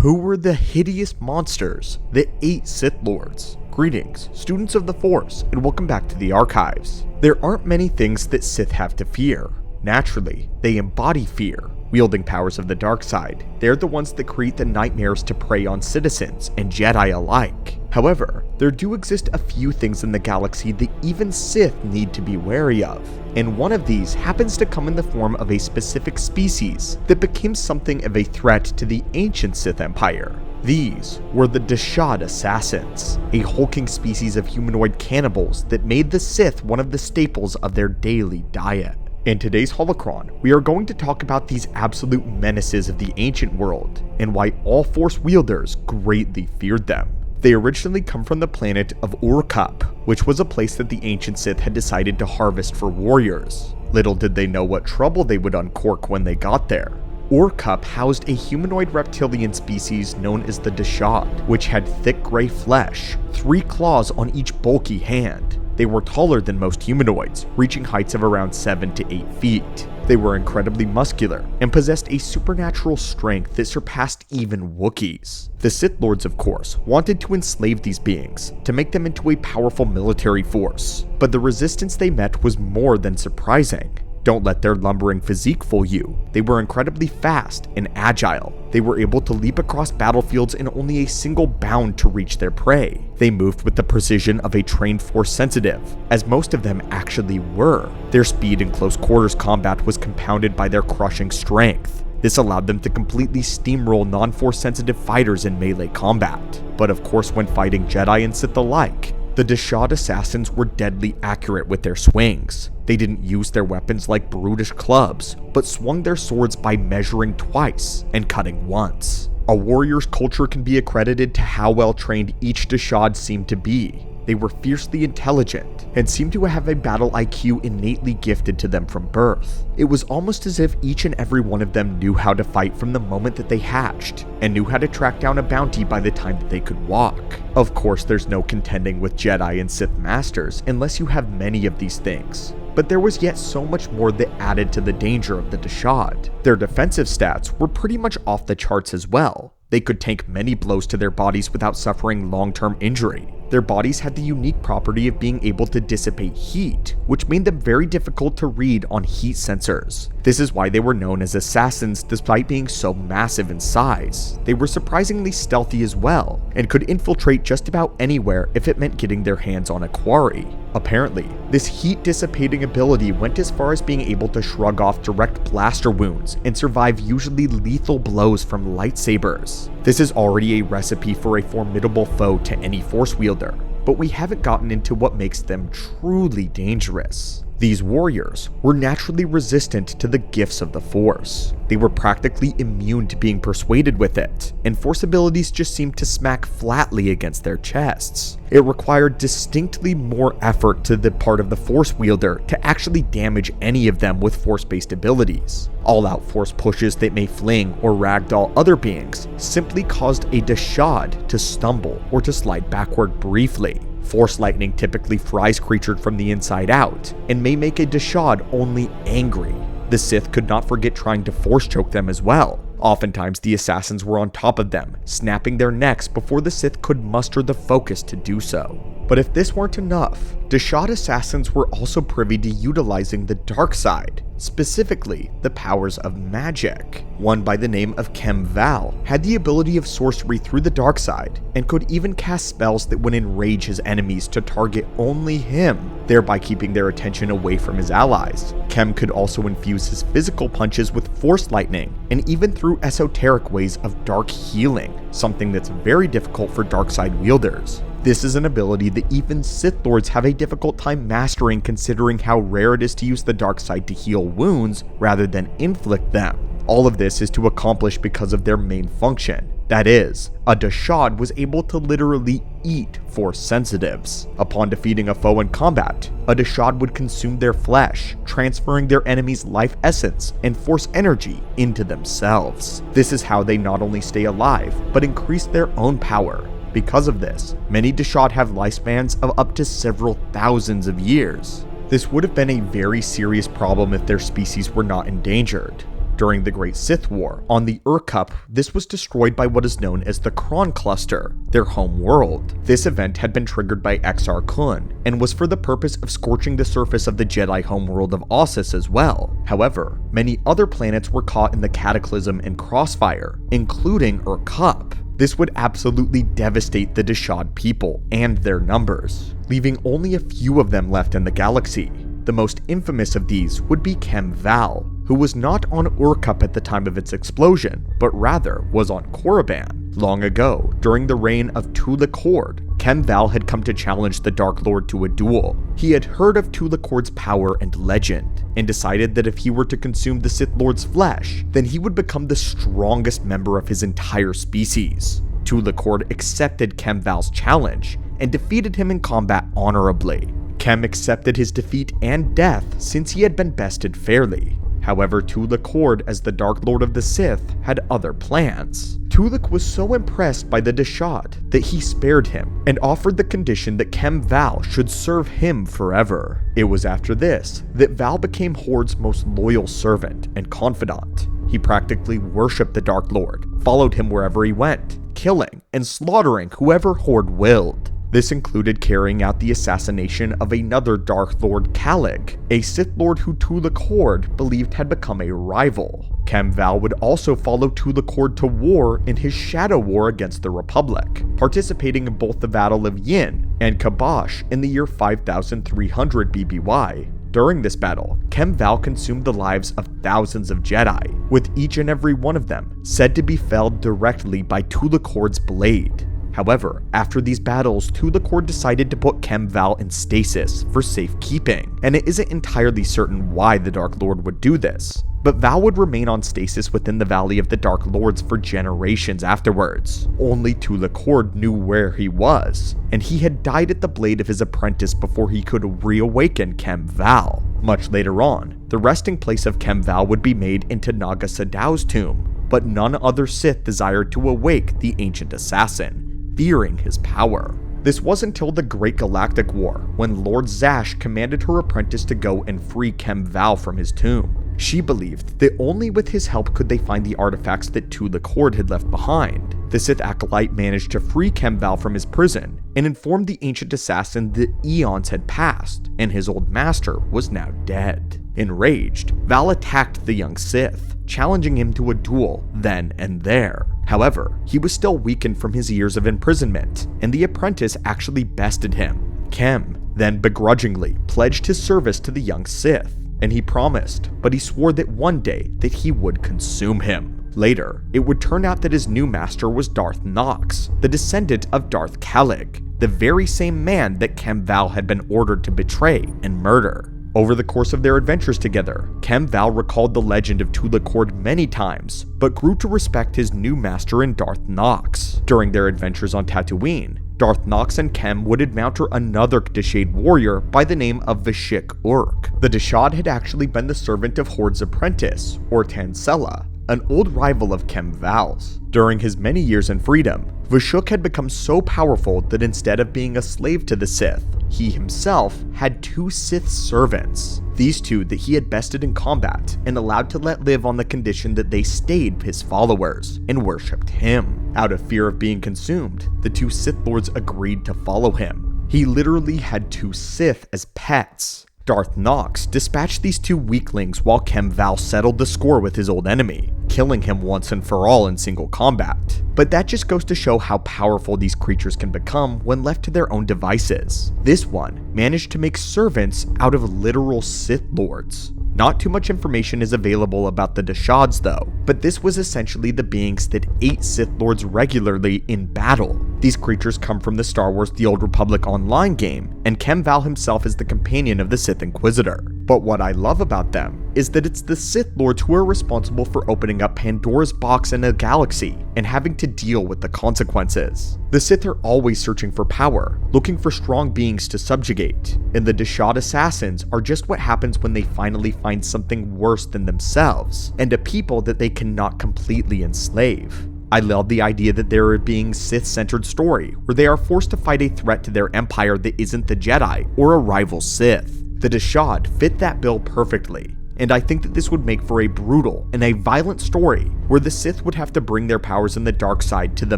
Who were the hideous monsters that ate Sith Lords? Greetings, students of the Force, and welcome back to the Archives. There aren't many things that Sith have to fear. Naturally, they embody fear, wielding powers of the dark side. They're the ones that create the nightmares to prey on citizens and Jedi alike. However, there do exist a few things in the galaxy that even Sith need to be wary of, and one of these happens to come in the form of a specific species that became something of a threat to the ancient Sith Empire. These were the Dasad assassins, a hulking species of humanoid cannibals that made the Sith one of the staples of their daily diet. In today's holocron, we are going to talk about these absolute menaces of the ancient world, and why all Force wielders greatly feared them. They originally come from the planet of Urkup, which was a place that the ancient Sith had decided to harvest for warriors. Little did they know what trouble they would uncork when they got there. Urkup housed a humanoid reptilian species known as the Dasad, which had thick gray flesh, 3 claws on each bulky hand. They were taller than most humanoids, reaching heights of around 7 to 8 feet. They were incredibly muscular and possessed a supernatural strength that surpassed even Wookiees. The Sith Lords, of course, wanted to enslave these beings to make them into a powerful military force, but the resistance they met was more than surprising. Don't let their lumbering physique fool you. They were incredibly fast and agile. They were able to leap across battlefields in only a single bound to reach their prey. They moved with the precision of a trained Force sensitive, as most of them actually were. Their speed in close quarters combat was compounded by their crushing strength. This allowed them to completely steamroll non-Force sensitive fighters in melee combat. But of course, when fighting Jedi and Sith alike, the Dasad assassins were deadly accurate with their swings. They didn't use their weapons like brutish clubs, but swung their swords by measuring twice and cutting once. A warrior's culture can be accredited to how well trained each Dasad seemed to be. They were fiercely intelligent and seemed to have a battle IQ innately gifted to them from birth. It was almost as if each and every one of them knew how to fight from the moment that they hatched, and knew how to track down a bounty by the time that they could walk. Of course, there's no contending with Jedi and Sith Masters unless you have many of these things. But there was yet so much more that added to the danger of the Dasad. Their defensive stats were pretty much off the charts as well. They could tank many blows to their bodies without suffering long-term injury. Their bodies had the unique property of being able to dissipate heat, which made them very difficult to read on heat sensors. This is why they were known as assassins despite being so massive in size. They were surprisingly stealthy as well, and could infiltrate just about anywhere if it meant getting their hands on a quarry. Apparently, this heat dissipating ability went as far as being able to shrug off direct blaster wounds and survive usually lethal blows from lightsabers. This is already a recipe for a formidable foe to any Force wielder, but we haven't gotten into what makes them truly dangerous. These warriors were naturally resistant to the gifts of the Force. They were practically immune to being persuaded with it, and Force abilities just seemed to smack flatly against their chests. It required distinctly more effort to the part of the Force wielder to actually damage any of them with Force-based abilities. All-out Force pushes that may fling or ragdoll other beings simply caused a Dasad to stumble or to slide backward briefly. Force lightning typically fries creatures from the inside out, and may make a Dasad only angry. The Sith could not forget trying to Force choke them as well. Oftentimes the assassins were on top of them, snapping their necks before the Sith could muster the focus to do so. But if this weren't enough, Dasad assassins were also privy to utilizing the dark side, specifically the powers of magic. One by the name of Khem Val had the ability of sorcery through the dark side, and could even cast spells that would enrage his enemies to target only him, thereby keeping their attention away from his allies. Khem could also infuse his physical punches with Force lightning, and even through esoteric ways of dark healing, something that's very difficult for dark side wielders. This is an ability that even Sith Lords have a difficult time mastering, considering how rare it is to use the dark side to heal wounds rather than inflict them. All of this is to accomplish because of their main function. That is, a Dasad was able to literally eat Force sensitives. Upon defeating a foe in combat, a Dasad would consume their flesh, transferring their enemy's life essence and Force energy into themselves. This is how they not only stay alive, but increase their own power. Because of this, many Dasad have lifespans of up to several thousands of years. This would have been a very serious problem if their species were not endangered. during the Great Sith War. On the Cup, this was destroyed by what is known as the Kron Cluster, their home world. This event had been triggered by Exar Kun, and was for the purpose of scorching the surface of the Jedi homeworld of Ossus as well. However, many other planets were caught in the cataclysm and crossfire, including Cup. This would absolutely devastate the Dasad people and their numbers, leaving only a few of them left in the galaxy. The most infamous of these would be Khem Val, who was not on Cup at the time of its explosion, but rather was on Korriban. Long ago, during the reign of Tulak Hord, Khem Val had come to challenge the Dark Lord to a duel. He had heard of Tulak Hord's power and legend, and decided that if he were to consume the Sith Lord's flesh, then he would become the strongest member of his entire species. Tulak Hord accepted Khem Val's challenge, and defeated him in combat honorably. Khem accepted his defeat and death since he had been bested fairly. However, Tulak Hord, as the Dark Lord of the Sith, had other plans. Tulak was so impressed by the Dasad that he spared him and offered the condition that Khem Val should serve him forever. It was after this that Val became Hord's most loyal servant and confidant. He practically worshipped the Dark Lord, followed him wherever he went, killing and slaughtering whoever Hord willed. This included carrying out the assassination of another Dark Lord, Calig, a Sith Lord who Tulak Hord believed had become a rival. Khem Val would also follow Tulak Hord to war in his Shadow War against the Republic, participating in both the Battle of Yin and Kabosh in the year 5300 BBY. During this battle, Khem Val consumed the lives of thousands of Jedi, with each and every one of them said to be felled directly by Tulak Hord's blade. However, after these battles, Tulak Hord decided to put Khem Val in stasis for safekeeping, and it isn't entirely certain why the Dark Lord would do this. But Val would remain on stasis within the Valley of the Dark Lords for generations afterwards. Only Tulak Hord knew where he was, and he had died at the blade of his apprentice before he could reawaken Khem Val. Much later on, the resting place of Khem Val would be made into Naga Sadow's tomb, but none other Sith desired to awake the ancient assassin, fearing his power. This was until the Great Galactic War, when Lord Zash commanded her apprentice to go and free Khem Val from his tomb. She believed that only with his help could they find the artifacts that Tulak Hord had left behind. The Sith Acolyte managed to free Khem Val from his prison, and informed the ancient assassin that eons had passed, and his old master was now dead. Enraged, Val attacked the young Sith, challenging him to a duel then and there. However, he was still weakened from his years of imprisonment, and the apprentice actually bested him. Khem then begrudgingly pledged his service to the young Sith, and he promised, but he swore that one day that he would consume him. Later, it would turn out that his new master was Darth Nox, the descendant of Darth Calig, the very same man that Khem Val had been ordered to betray and murder. Over the course of their adventures together, Khem Val recalled the legend of Tulak Hord many times, but grew to respect his new master in Darth Nox. During their adventures on Tatooine, Darth Nox and Khem would encounter another Dashad warrior by the name of Vashik Urk. The Dashad had actually been the servant of Hord's apprentice, Ortan Sella, an old rival of Khem Val's. During his many years in freedom, Vashuk had become so powerful that instead of being a slave to the Sith, he himself had two Sith servants. These two that he had bested in combat and allowed to let live on the condition that they stayed his followers and worshipped him. Out of fear of being consumed, the two Sith Lords agreed to follow him. He literally had two Sith as pets. Darth Nox dispatched these two weaklings while Khem Val settled the score with his old enemy, killing him once and for all in single combat. But that just goes to show how powerful these creatures can become when left to their own devices. This one managed to make servants out of literal Sith Lords. Not too much information is available about the Dashads though, but this was essentially the beings that ate Sith Lords regularly in battle. These creatures come from the Star Wars The Old Republic online game, and Khem Val himself is the companion of the Sith Inquisitor. But what I love about them is that it's the Sith Lords who are responsible for opening up Pandora's box in a galaxy and having to deal with the consequences. The Sith are always searching for power, looking for strong beings to subjugate, and the Dashad assassins are just what happens when they finally find something worse than themselves, and a people that they cannot completely enslave. I love the idea that there are being Sith-centered story, where they are forced to fight a threat to their empire that isn't the Jedi or a rival Sith. The Dashaad fit that bill perfectly, and I think that this would make for a brutal and a violent story where the Sith would have to bring their powers in the dark side to the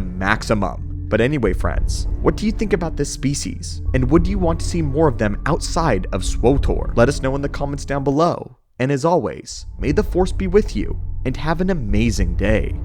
maximum. But anyway, friends, what do you think about this species? And would you want to see more of them outside of SWTOR? Let us know in the comments down below. And as always, may the Force be with you, and have an amazing day.